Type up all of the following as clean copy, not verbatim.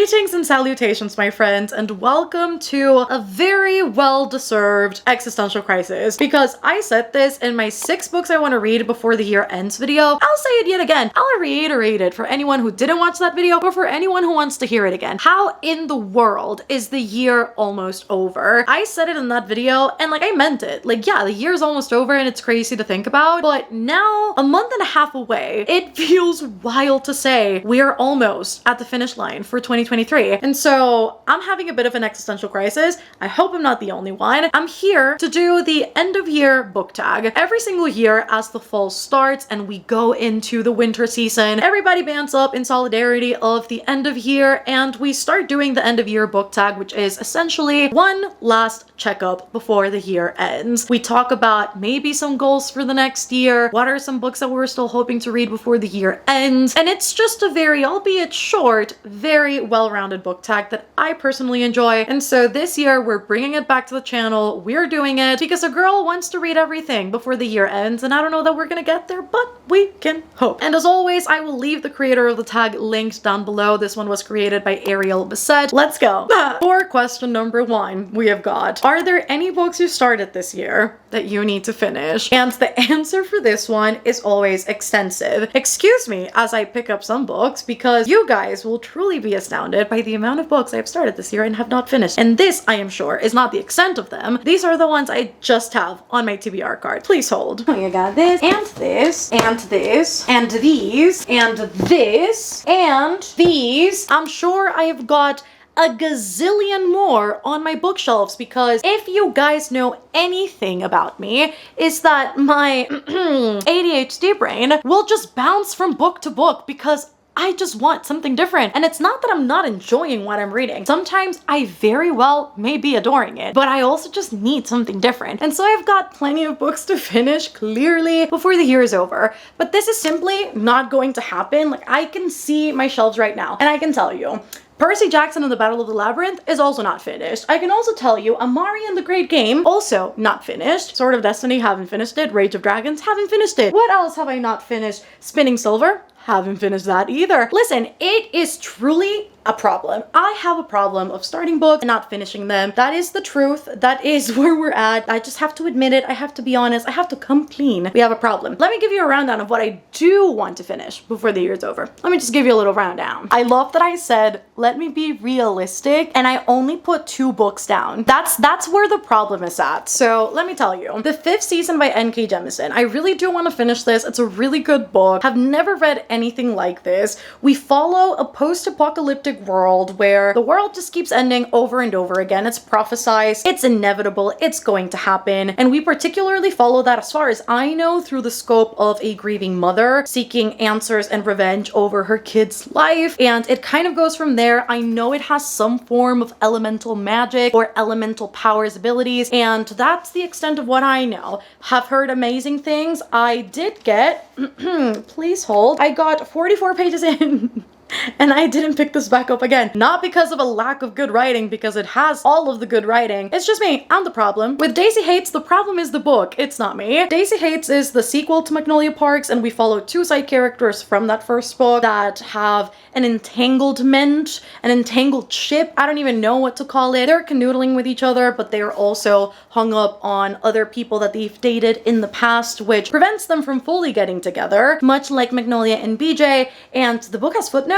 Greetings and salutations, my friends, and welcome to a very well-deserved existential crisis, because I said this in my 6 books I want to read before the year ends video. I'll say it yet again. I'll reiterate it for anyone who didn't watch that video, or for anyone who wants to hear it again. How in the world is the year almost over? I said it in that video, and I meant it. Yeah, the year's almost over and it's crazy to think about, but now, a month and a half away, it feels wild to say we're almost at the finish line for 2023. And so I'm having a bit of an existential crisis. I hope I'm not the only one. I'm here to do the end of year book tag. Every single year as the fall starts and we go into the winter season, everybody bands up in solidarity of the end of year and we start doing the end of year book tag, which is essentially one last checkup before the year ends. We talk about maybe some goals for the next year. What are some books that we're still hoping to read before the year ends? And it's just a very, albeit short, very well-rounded book tag that I personally enjoy. And so this year we're bringing it back to the channel. We're doing it because a girl wants to read everything before the year ends, and I don't know that we're gonna get there, but we can hope. And as always, I will leave the creator of the tag linked down below. This one was created by Ariel Bissett. Let's go. For question number 1, we have got, are there any books you started this year that you need to finish? And the answer for this one is always extensive. Excuse me as I pick up some books, because you guys will truly be astounded by the amount of books I've started this year and have not finished. And this, I am sure, is not the extent of them. These are the ones I just have on my TBR card. Please hold. Oh, you got this, and this, and this, and these, and this, and these. I'm sure I've got a gazillion more on my bookshelves, because if you guys know anything about me, is that my ADHD brain will just bounce from book to book because I just want something different. And it's not that I'm not enjoying what I'm reading. Sometimes I very well may be adoring it, but I also just need something different. And so I've got plenty of books to finish, clearly, before the year is over. But this is simply not going to happen. I can see my shelves right now, and I can tell you, Percy Jackson and the Battle of the Labyrinth is also not finished. I can also tell you Amari and the Great Game, also not finished. Sword of Destiny, haven't finished it. Rage of Dragons, haven't finished it. What else have I not finished? Spinning Silver, haven't finished that either. Listen, it is truly a problem. I have a problem of starting books and not finishing them. That is the truth. That is where we're at. I just have to admit it. I have to be honest. I have to come clean. We have a problem. Let me give you a rundown of what I do want to finish before the year's over. Let me just give you a little rundown. I love that I said, let me be realistic, and I only put 2 books down. That's where the problem is at. So let me tell you, the 5th season by N.K. Jemisin. I really do want to finish this. It's a really good book. Have never read anything like this. We follow a post-apocalyptic world where the world just keeps ending over and over again. It's prophesized, it's inevitable, it's going to happen, and we particularly follow that, as far as I know, through the scope of a grieving mother seeking answers and revenge over her kid's life, and it kind of goes from there. I know it has some form of elemental magic or elemental powers abilities, and that's the extent of what I know. Have heard amazing things. I did get please hold, I got 44 pages in and I didn't pick this back up again. Not because of a lack of good writing, because it has all of the good writing. It's just me. I'm the problem. With Daisy Hates, the problem is the book. It's not me. Daisy Hates is the sequel to Magnolia Parks, and we follow 2 side characters from that first book that have an entanglement, an entangled ship. I don't even know what to call it. They're canoodling with each other, but they're also hung up on other people that they've dated in the past, which prevents them from fully getting together, much like Magnolia and BJ. And the book has footnotes.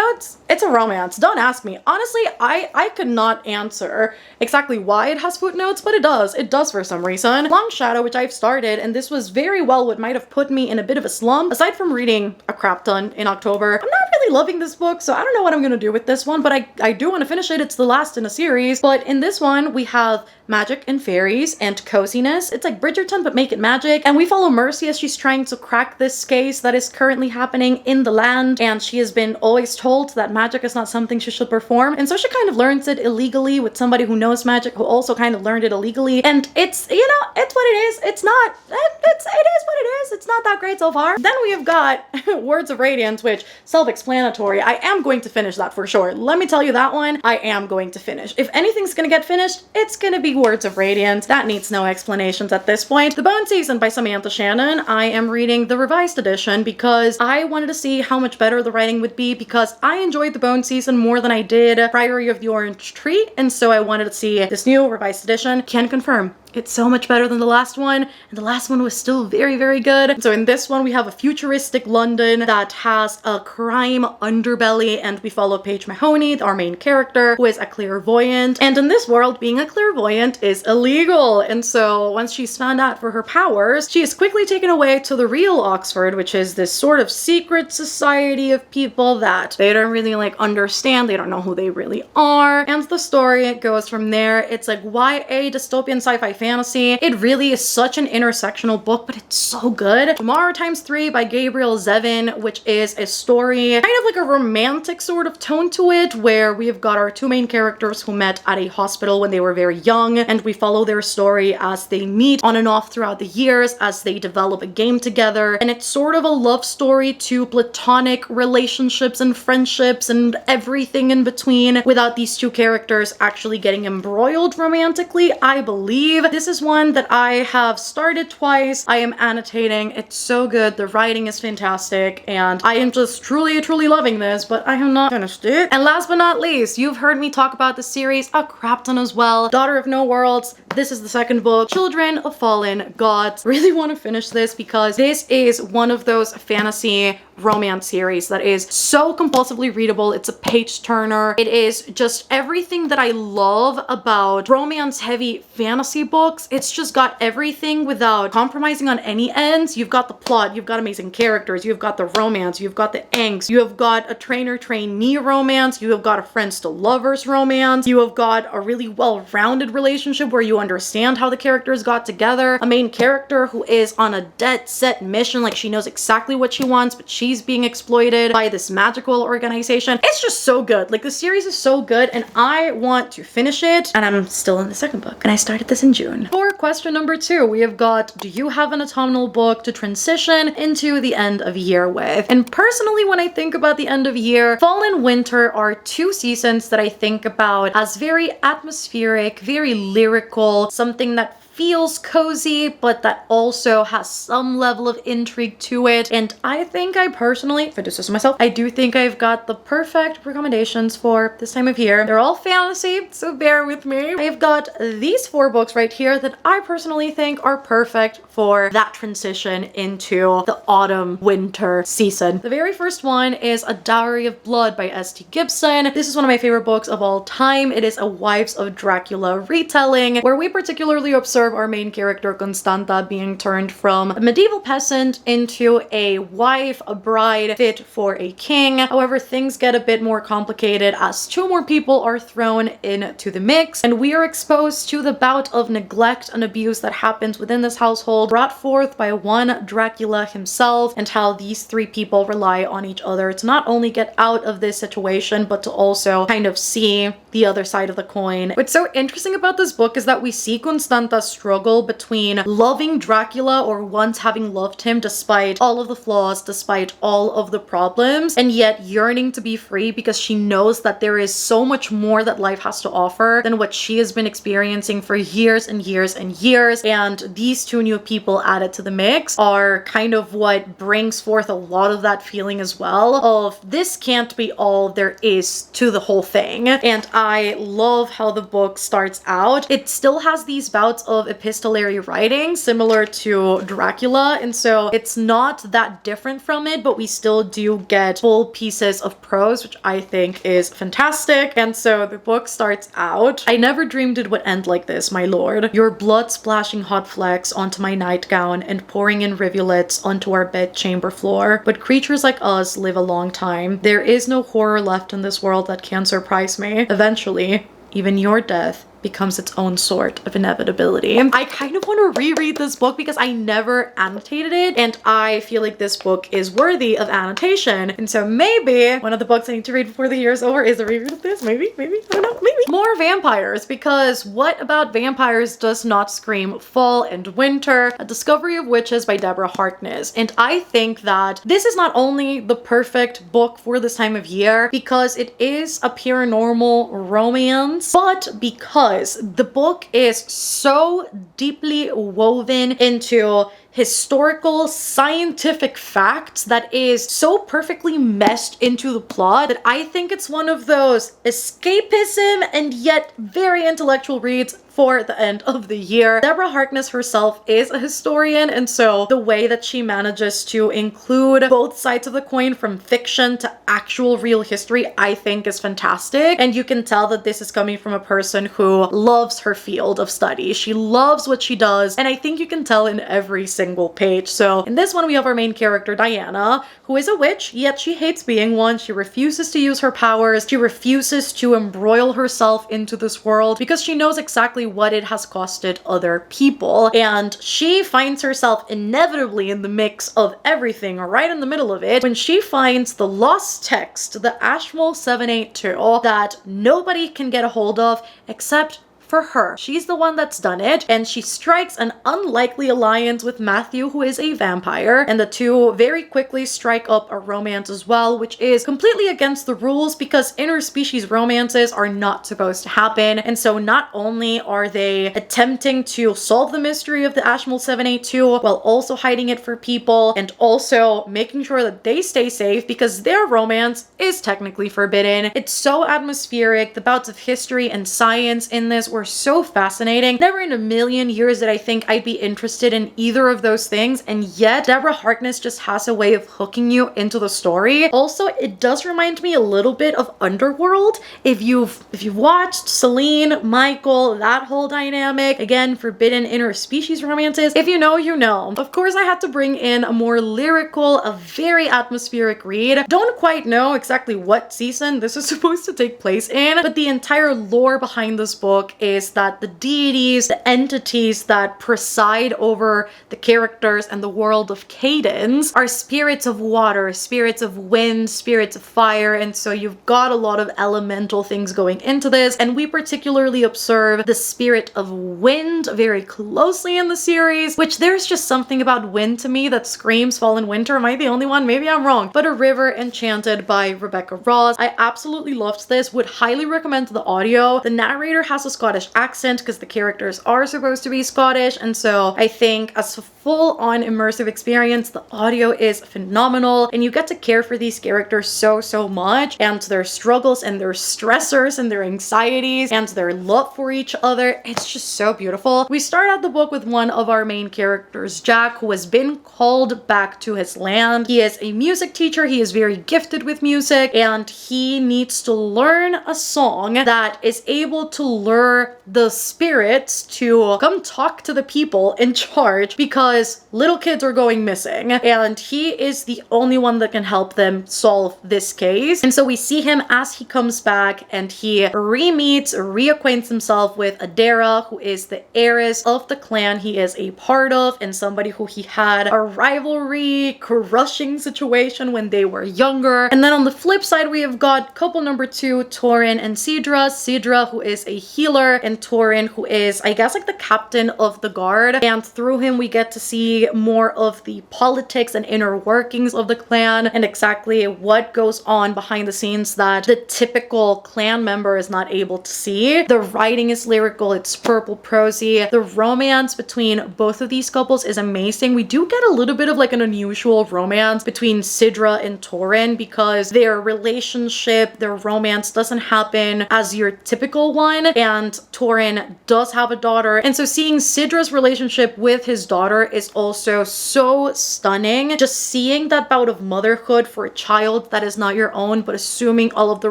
It's a romance. Don't ask me. Honestly, I could not answer exactly why it has footnotes, but it does. It does for some reason. Long Shadow, which I've started, and this was very well what might have put me in a bit of a slump. Aside from reading a crap ton in October, I'm not really loving this book, so I don't know what I'm gonna do with this one, but I do want to finish it. It's the last in a series. But in this one, we have magic and fairies and coziness. It's like Bridgerton, but make it magic. And we follow Mercy as she's trying to crack this case that is currently happening in the land, and she has been always told that magic is not something she should perform, and so she kind of learns it illegally with somebody who knows magic, who also kind of learned it illegally. And it's, you know, it's what it is. It's not, it is what it is. It's not that great so far. Then we have got Words of Radiance, which self-explanatory. self-explanatory. I am going to finish that for sure. Let me tell you that one, I am going to finish. If anything's gonna get finished, it's gonna be Words of Radiance. That needs no explanations at this point. The Bone Season by Samantha Shannon. I am reading the revised edition because I wanted to see how much better the writing would be, because I enjoyed the Bone Season more than I did Priory of the Orange Tree, and so I wanted to see this new revised edition. Can confirm, it's so much better than the last one, and the last one was still very, very good. So in this one, we have a futuristic London that has a crime underbelly, and we follow Paige Mahoney, our main character, who is a clairvoyant. And in this world, being a clairvoyant is illegal. And so once she's found out for her powers, she is quickly taken away to the real Oxford, which is this sort of secret society of people that they don't really like understand. They don't know who they really are. And the story goes from there. It's like YA dystopian sci-fi fantasy. It really is such an intersectional book, but it's so good. Tomorrow Times 3 by Gabriel Zevin, which is a story, kind of like a romantic sort of tone to it, where we've got our two main characters who met at a hospital when they were very young, and we follow their story as they meet on and off throughout the years, as they develop a game together. And it's sort of a love story to platonic relationships and friendships and everything in between, without these two characters actually getting embroiled romantically, I believe. This is one that I have started twice. I am annotating. It's so good. The writing is fantastic, and I am just truly, truly loving this, but I have not finished it. And last but not least, you've heard me talk about the series a crap ton as well. Daughter of No Worlds. This is the second book. Children of Fallen Gods. Really want to finish this because this is one of those fantasy romance series that is so compulsively readable. It's a page turner. It is just everything that I love about romance heavy fantasy books. It's just got everything without compromising on any ends. You've got the plot, you've got amazing characters, you've got the romance, you've got the angst, you have got a trainer-trainee romance, you have got a friends to lovers romance, you have got a really well-rounded relationship where you understand how the characters got together, a main character who is on a dead set mission, like she knows exactly what she wants, but she's being exploited by this magical organization. It's just so good. Like, the series is so good, and I want to finish it, and I'm still in the second book, and I started this in June. For question number 2, we have got, do you have an autumnal book to transition into the end of year with? And personally, when I think about the end of year, fall and winter are two seasons that I think about as very atmospheric, very lyrical, something that feels cozy, but that also has some level of intrigue to it. And I think I personally, if I do this myself, I do think I've got the perfect recommendations for this time of year. They're all fantasy, so bear with me. I've got these 4 books right here that I personally think are perfect for that transition into the autumn-winter season. The very first one is A Dowry of Blood by S.T. Gibson. This is one of my favorite books of all time. It is a Wives of Dracula retelling, where we particularly observe our main character Constanta being turned from a medieval peasant into a wife, a bride fit for a king. However, things get a bit more complicated as 2 more people are thrown into the mix, and we are exposed to the bout of neglect and abuse that happens within this household, brought forth by one Dracula himself, and how these 3 people rely on each other to not only get out of this situation, but to also kind of see the other side of the coin. What's so interesting about this book is that we see Constanta struggle between loving Dracula, or once having loved him despite all of the flaws, despite all of the problems, and yet yearning to be free because she knows that there is so much more that life has to offer than what she has been experiencing for years and years and years. And these 2 new people added to the mix are kind of what brings forth a lot of that feeling as well, of this can't be all there is to the whole thing. And I love how the book starts out. It still has these bouts of epistolary writing similar to Dracula, and so it's not that different from it, but we still do get full pieces of prose, which I think is fantastic. And so the book starts out, I never dreamed it would end like this, my lord. Your blood splashing hot flecks onto my nightgown and pouring in rivulets onto our bedchamber floor. But creatures like us live a long time. There is no horror left in this world that can surprise me. Eventually, even your death becomes its own sort of inevitability. I kind of want to reread this book because I never annotated it, and I feel like this book is worthy of annotation. And so maybe one of the books I need to read before the year is over is a reread of this. Maybe, I don't know, maybe. More vampires, because what about vampires does not scream fall and winter? A Discovery of Witches by Deborah Harkness. And I think that this is not only the perfect book for this time of year because it is a paranormal romance, but because the book is so deeply woven into historical scientific facts that is so perfectly meshed into the plot that I think it's one of those escapism and yet very intellectual reads for the end of the year. Deborah Harkness herself is a historian, and so the way that she manages to include both sides of the coin from fiction to actual real history, I think is fantastic. And you can tell that this is coming from a person who loves her field of study. She loves what she does, and I think you can tell in every single page. So in this one, we have our main character, Diana, who is a witch, yet she hates being one. She refuses to use her powers. She refuses to embroil herself into this world because she knows exactly what it has costed other people. And she finds herself inevitably in the mix of everything, right in the middle of it, when she finds the lost text, the Ashmole 782, that nobody can get a hold of except for her. She's the one that's done it, and she strikes an unlikely alliance with Matthew, who is a vampire, and the two very quickly strike up a romance as well, which is completely against the rules because interspecies romances are not supposed to happen. And so not only are they attempting to solve the mystery of the Ashmole 782 while also hiding it for people and also making sure that they stay safe because their romance is technically forbidden. It's so atmospheric. The bouts of history and science in this were so fascinating. Never in a million years did I think I'd be interested in either of those things, and yet Deborah Harkness just has a way of hooking you into the story. Also, it does remind me a little bit of Underworld. If you've watched Celine, Michael, that whole dynamic, again, forbidden interspecies romances, if you know, you know. Of course, I had to bring in a more lyrical, a very atmospheric read. Don't quite know exactly what season this is supposed to take place in, but the entire lore behind this book is that the deities, the entities that preside over the characters and the world of Cadence are spirits of water, spirits of wind, spirits of fire, and so you've got a lot of elemental things going into this, and we particularly observe the spirit of wind very closely in the series, which there's just something about wind to me that screams fall and winter. Am I the only one? Maybe I'm wrong. But A River Enchanted by Rebecca Ross. I absolutely loved this, would highly recommend the audio. The narrator has a Scottish accent because the characters are supposed to be Scottish, and so I think as a full-on immersive experience, the audio is phenomenal, and you get to care for these characters so much, and their struggles and their stressors and their anxieties and their love for each other. It's just so beautiful. We start out the book with one of our main characters, Jack, who has been called back to his land. He is a music teacher. He is very gifted with music, and he needs to learn a song that is able to lure the spirits to come talk to the people in charge because little kids are going missing, and he is the only one that can help them solve this case. And so we see him as he comes back, and he reacquaints himself with Adara, who is the heiress of the clan he is a part of, and somebody who he had a rivalry crushing situation when they were younger. And then on the flip side, we have got couple number 2, Torin and Sidra. Sidra, who is a healer, and Torin, who is, I guess, like the captain of the guard. And through him, we get to see more of the politics and inner workings of the clan and exactly what goes on behind the scenes that the typical clan member is not able to see. The writing is lyrical, it's purple prosy. The romance between both of these couples is amazing. We do get a little bit of like an unusual romance between Sidra and Torin because their relationship, their romance doesn't happen as your typical one, and Torin does have a daughter, and so seeing Sidra's relationship with his daughter is also so stunning. Just seeing that bout of motherhood for a child that is not your own, but assuming all of the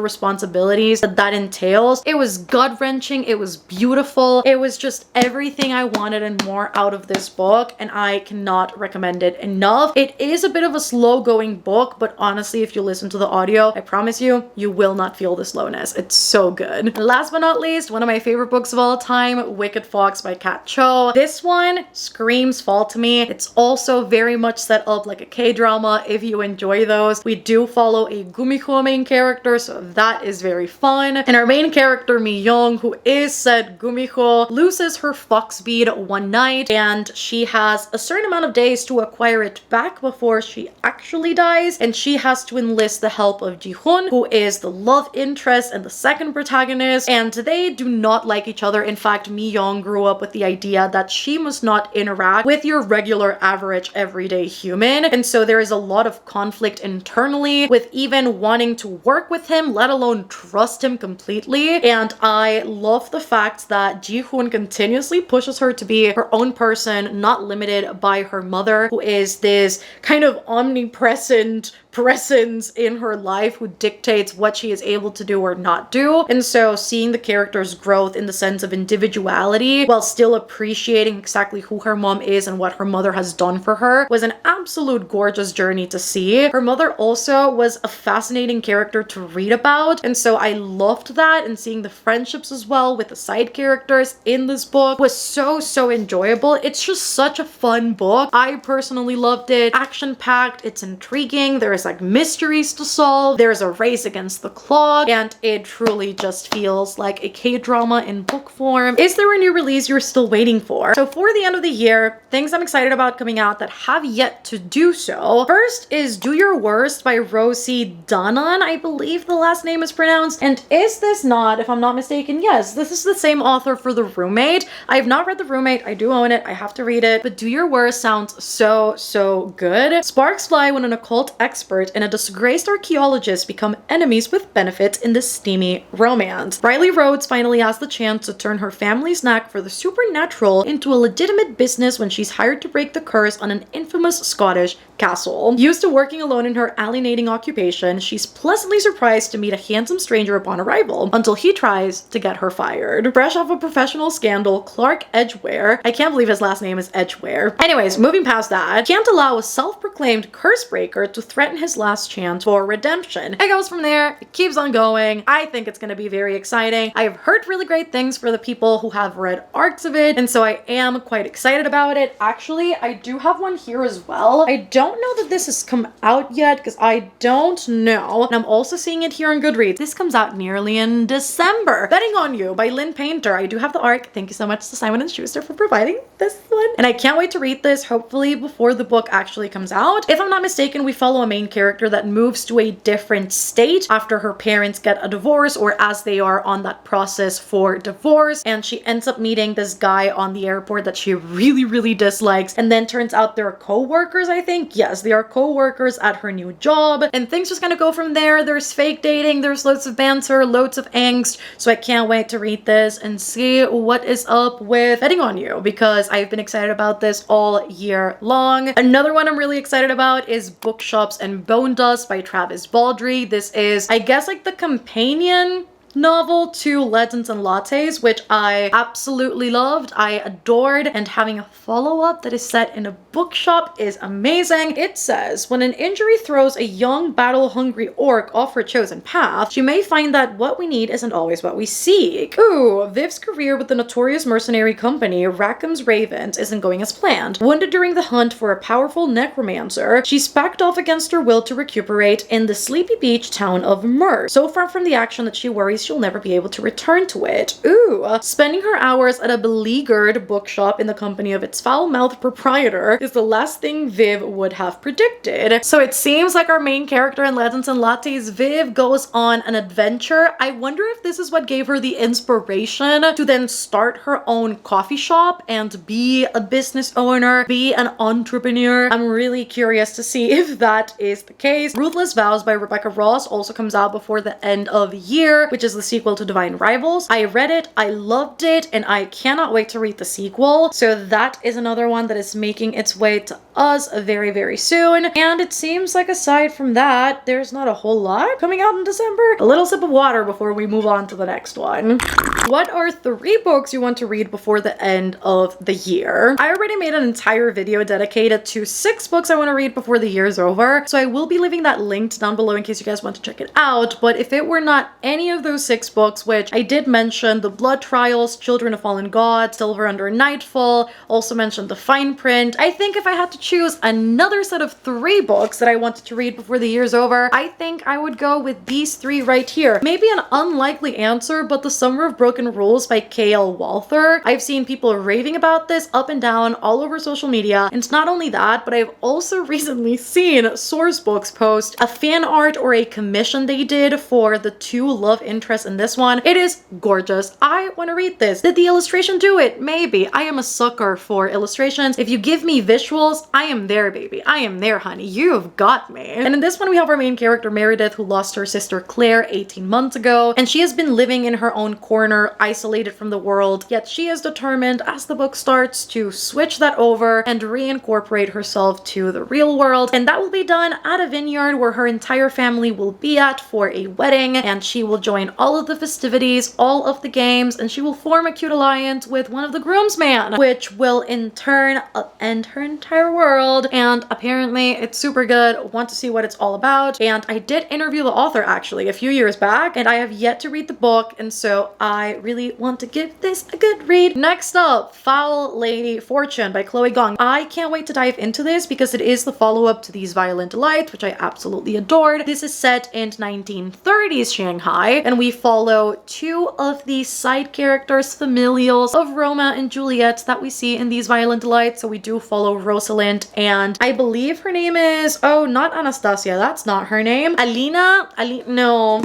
responsibilities that that entails. It was gut-wrenching, it was beautiful, it was just everything I wanted and more out of this book, and I cannot recommend it enough. It is a bit of a slow-going book, but honestly, if you listen to the audio, I promise you, you will not feel the slowness. It's so good. And last but not least, one of my favorite favorite books of all time, Wicked Fox by Kat Cho. This one screams fall to me. It's also very much set up like a K-drama if you enjoy those. We do follow a Gumiko main character, so that is very fun. And our main character, Mi Young, who is said Gumiko, loses her fox bead one night and she has a certain amount of days to acquire it back before she actually dies, and she has to enlist the help of Ji-hoon, who is the love interest and the second protagonist, and they do not like each other. In fact, Mi Young grew up with the idea that she must not interact with your regular average everyday human, and so there is a lot of conflict internally with even wanting to work with him, let alone trust him completely. And I love the fact that Ji-hoon continuously pushes her to be her own person, not limited by her mother, who is this kind of omnipresent presence in her life who dictates what she is able to do or not do. And so seeing the character's growth in the sense of individuality while still appreciating exactly who her mom is and what her mother has done for her was an absolute gorgeous journey to see. Her mother also was a fascinating character to read about, and so I loved that, and seeing the friendships as well with the side characters in this book was so enjoyable. It's just such a fun book. I personally loved it. Action-packed, it's intriguing, there's like mysteries to solve, there's a race against the clock, and it truly just feels like a K-drama in book form. Is there a new release you're still waiting for? So for the end of the year, things I'm excited about coming out that have yet to do so. First is Do Your Worst by Rosie Danan, I believe the last name is pronounced. And is this not, if I'm not mistaken, yes, this is the same author for The Roommate. I have not read The Roommate. I do own it. I have to read it. But Do Your Worst sounds so good. Sparks fly when an occult expert and a disgraced archaeologist become enemies with benefits in this steamy romance. Riley Rhodes finally has the chance to turn her family's knack for the supernatural into a legitimate business when she's hired to break the curse on an infamous Scottish castle. Used to working alone in her alienating occupation, she's pleasantly surprised to meet a handsome stranger upon arrival, until he tries to get her fired. Fresh off a professional scandal, Clark Edgware, I can't believe his last name is Edgware. Anyways, moving past that, can't allow a self-proclaimed curse breaker to threaten his last chance for redemption. It goes from there, it keeps on going. I think it's gonna be very exciting. I have heard really great things for the people who have read arcs of it, and so I am quite excited about it. Actually, I do have one here as well. I don't know that this has come out yet because I don't know. And I'm also seeing it here on Goodreads. This comes out nearly in December. Betting on You by Lynn Painter. I do have the arc. Thank you so much to Simon & Schuster for providing this one. And I can't wait to read this, hopefully before the book actually comes out. If I'm not mistaken, we follow a main character that moves to a different state after her parents get a divorce, or as they are on that process for divorce, and she ends up meeting this guy on the airport that she really dislikes, and then turns out they're co-workers, I think. Yes, they are co-workers at her new job, and things just kind of go from there. There's fake dating, there's loads of banter, loads of angst, so I can't wait to read this and see what is up with Betting on You, because I've been excited about this all year long. Another one I'm really excited about is Bookshops and Bone Dust by Travis Baldry. This is, I guess, like the companion novel to Legends and Lattes, which I absolutely loved, I adored, and having a follow-up that is set in a bookshop is amazing. It says, when an injury throws a young battle-hungry orc off her chosen path, she may find that what we need isn't always what we seek. Ooh, Viv's career with the notorious mercenary company Rackham's Ravens isn't going as planned. Wounded during the hunt for a powerful necromancer, she's packed off against her will to recuperate in the sleepy beach town of Mer. So far from the action that she worries she'll never be able to return to it. Ooh, spending her hours at a beleaguered bookshop in the company of its foul-mouthed proprietor is the last thing Viv would have predicted. So it seems like our main character in Legends and Lattes, Viv, goes on an adventure. I wonder if this is what gave her the inspiration to then start her own coffee shop and be a business owner, be an entrepreneur. I'm really curious to see if that is the case. Ruthless Vows by Rebecca Ross also comes out before the end of the year, which is the sequel to Divine Rivals. I read it, I loved it, and I cannot wait to read the sequel. So that is another one that is making its way to us very soon. And it seems like aside from that, there's not a whole lot coming out in December. A little sip of water before we move on to the next one. What are 3 books you want to read before the end of the year? I already made an entire video dedicated to 6 books I want to read before the year is over, so I will be leaving that linked down below in case you guys want to check it out. But if it were not any of those 6 books, which I did mention: The Blood Trials, Children of Fallen Gods, Silver Under Nightfall, also mentioned The Fine Print. I think if I had to choose another set of 3 books that I wanted to read before the year's over, I think I would go with these 3 right here. Maybe an unlikely answer, but The Summer of Broken Rules by K.L. Walther. I've seen people raving about this up and down all over social media, and not only that, but I've also recently seen Sourcebooks post a fan art or a commission they did for the 2 love interests in this one. It is gorgeous. I want to read this. Did the illustration do it? Maybe. I am a sucker for illustrations. If you give me visuals, I am there, baby. I am there, honey. You've got me. And in this one, we have our main character, Meredith, who lost her sister Claire 18 months ago, and she has been living in her own corner, isolated from the world, yet she is determined, as the book starts, to switch that over and reincorporate herself to the real world, and that will be done at a vineyard where her entire family will be at for a wedding, and she will join all of the festivities, all of the games, and she will form a cute alliance with one of the groomsmen, which will in turn upend her entire world. And apparently it's super good. Want to see what it's all about. And I did interview the author actually a few years back, and I have yet to read the book, and so I really want to give this a good read. Next up, Foul Lady Fortune by Chloe Gong. I can't wait to dive into this because it is the follow-up to These Violent Delights, which I absolutely adored. This is set in 1930s Shanghai, and we follow 2 of the side characters, familials of Roma and Juliet, that we see in These Violent Delights. So we do follow Rosalind, and I believe her name is, oh, not Anastasia, that's not her name. Alina? No,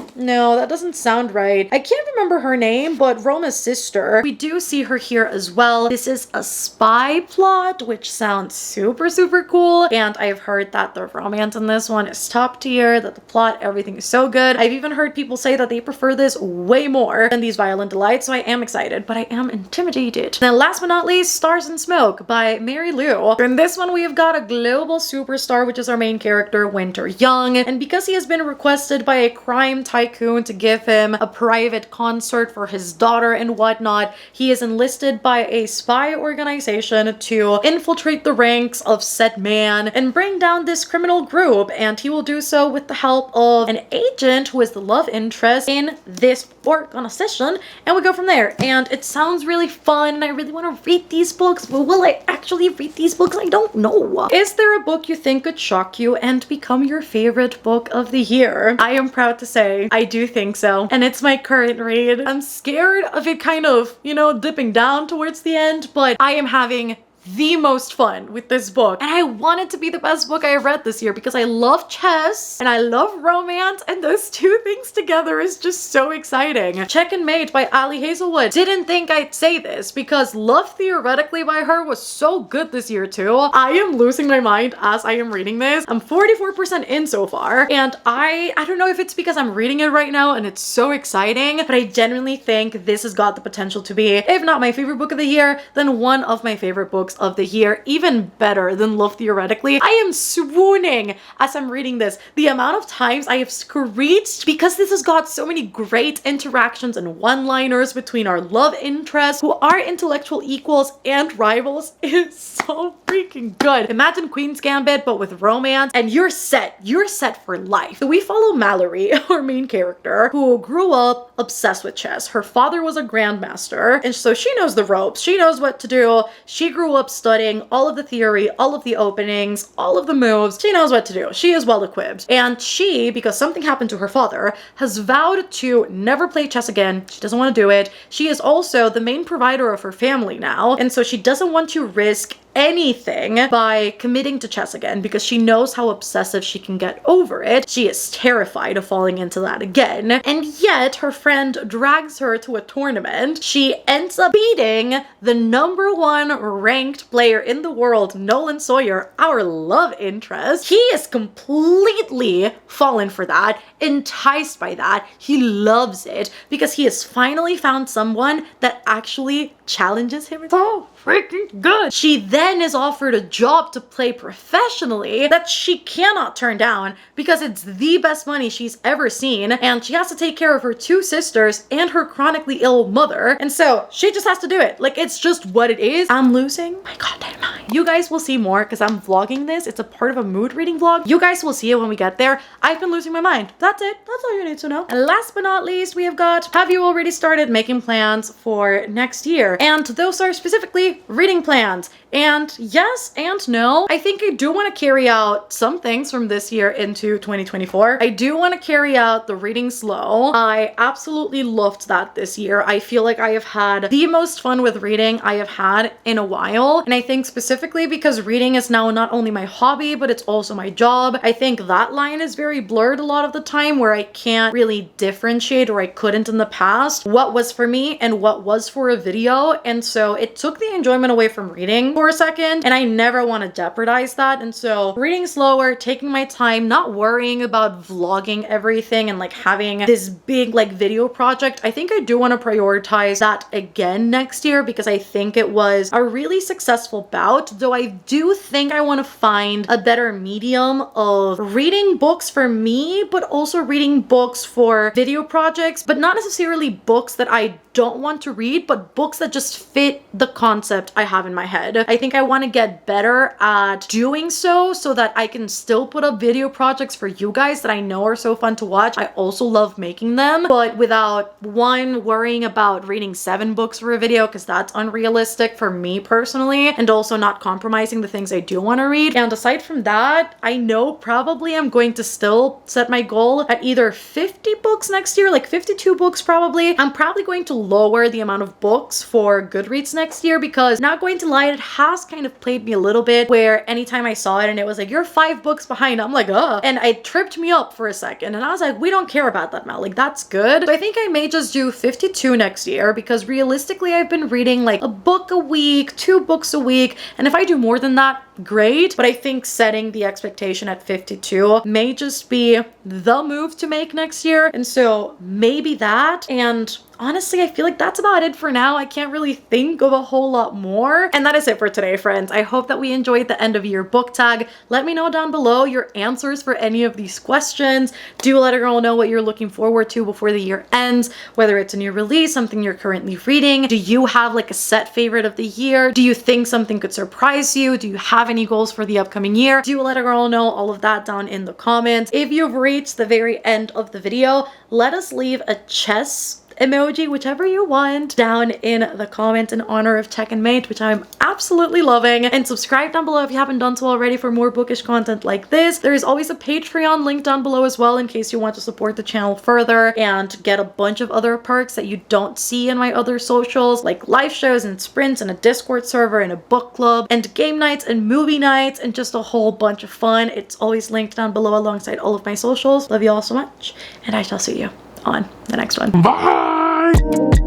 that doesn't sound right. I can't remember her name, but Roma's sister. We do see her here as well. This is a spy plot, which sounds super, super cool, and I've heard that the romance in this one is top tier, that the plot, everything is so good. I've even heard people say that they prefer this way more than These Violent Delights, so I am excited, but I am intimidated. Then last but not least, Stars and Smoke by Mary Lou. In this one, we have got a global superstar, which is our main character, Winter Young, and because he has been requested by a crime tycoon to give him a private concert for his daughter and whatnot, he is enlisted by a spy organization to infiltrate the ranks of said man and bring down this criminal group, and he will do so with the help of an agent who is the love interest in this organization, and we go from there. And it sounds really fun, and I really want to read these books, but will I actually read these books? I don't know. Is there a book you think could shock you and become your favorite book of the year? I am proud to say I do think so, and it's my current read. I'm scared of it kind of, you know, dipping down towards the end, but I am having the most fun with this book, and I want it to be the best book I read this year because I love chess and I love romance, and those 2 things together is just so exciting. Check and Mate by Ali Hazelwood. Didn't think I'd say this because Love Theoretically by her was so good this year too. I am losing my mind as I am reading this. I'm 44% in so far, and I don't know if it's because I'm reading it right now and it's so exciting, but I genuinely think this has got the potential to be, if not my favorite book of the year, then one of my favorite books of the year, even better than Love Theoretically. I am swooning as I'm reading this. The amount of times I have screeched because this has got so many great interactions and one-liners between our love interests, who are intellectual equals and rivals, is so freaking good. Imagine Queen's Gambit but with romance, and you're set for life. So we follow Mallory, our main character, who grew up obsessed with chess. Her father was a grandmaster, and so she knows the ropes. She knows what to do. She grew up studying all of the theory, all of the openings, all of the moves. She knows what to do. She is well equipped. And she, because something happened to her father, has vowed to never play chess again. She doesn't want to do it. She is also the main provider of her family now, and so she doesn't want to risk anything by committing to chess again because she knows how obsessive she can get over it. She is terrified of falling into that again, and yet her friend drags her to a tournament. She ends up beating the #1 ranked player in the world, Nolan Sawyer, our love interest. He is completely fallen for that, enticed by that. He loves it because he has finally found someone that actually challenges him. So freaking good. She then is offered a job to play professionally that she cannot turn down because it's the best money she's ever seen, and she has to take care of her 2 sisters and her chronically ill mother, and so she just has to do it. Like, it's just what it is. I'm losing my goddamn mind. You guys will see more because I'm vlogging this. It's a part of a mood reading vlog. You guys will see it when we get there. I've been losing my mind. That's it. That's all you need to know. And last but not least, we have got, have you already started making plans for next year? And those are specifically reading plans. And yes and no. I think I do want to carry out some things from this year into 2024. I do want to carry out the reading slow. I absolutely loved that this year. I feel like I have had the most fun with reading I have had in a while. And I think specifically because reading is now not only my hobby, but it's also my job. I think that line is very blurred a lot of the time where I can't really differentiate, or I couldn't in the past, what was for me and what was for a video. And so it took the enjoyment away from reading for a second, and I never want to jeopardize that. And so reading slower, taking my time, not worrying about vlogging everything and like having this big like video project. I think I do want to prioritize that again next year because I think it was a really successful bout, though I do think I want to find a better medium of reading books for me, but also reading books for video projects, but not necessarily books that I don't want to read, but books that just fit the concept I have in my head. I think I want to get better at doing so that I can still put up video projects for you guys that I know are so fun to watch. I also love making them, but without one, worrying about reading 7 books for a video because that's unrealistic for me personally, and also not compromising the things I do want to read. And aside from that, I know probably I'm going to still set my goal at either 50 books next year, like 52 books probably. I'm probably going to lower the amount of books for Goodreads next year because, not going to lie, it has kind of played me a little bit where anytime I saw it and it was like, you're 5 books behind, I'm like, and it tripped me up for a second, and I was like, we don't care about that, Mel, like that's good. So I think I may just do 52 next year because realistically I've been reading like a book a week, 2 books a week, and if I do more than that, great. But I think setting the expectation at 52 may just be the move to make next year. And so maybe that, and honestly, I feel like that's about it for now. I can't really think of a whole lot more. And that is it for today, friends. I hope that we enjoyed the end of year book tag. Let me know down below your answers for any of these questions. Do let a girl know what you're looking forward to before the year ends, whether it's a new release, something you're currently reading. Do you have like a set favorite of the year? Do you think something could surprise you? Do you have any goals for the upcoming year? Do let a girl know all of that down in the comments. If you've reached the very end of the video, let us leave a chess emoji, whichever you want, down in the comments in honor of Tech and Mate, which I'm absolutely loving. And subscribe down below if you haven't done so already for more bookish content like this. There is always a Patreon link down below as well in case you want to support the channel further and get a bunch of other perks that you don't see in my other socials, like live shows and sprints and a Discord server and a book club and game nights and movie nights and just a whole bunch of fun. It's always linked down below alongside all of my socials. Love you all so much, and I shall see you on the next one. Bye!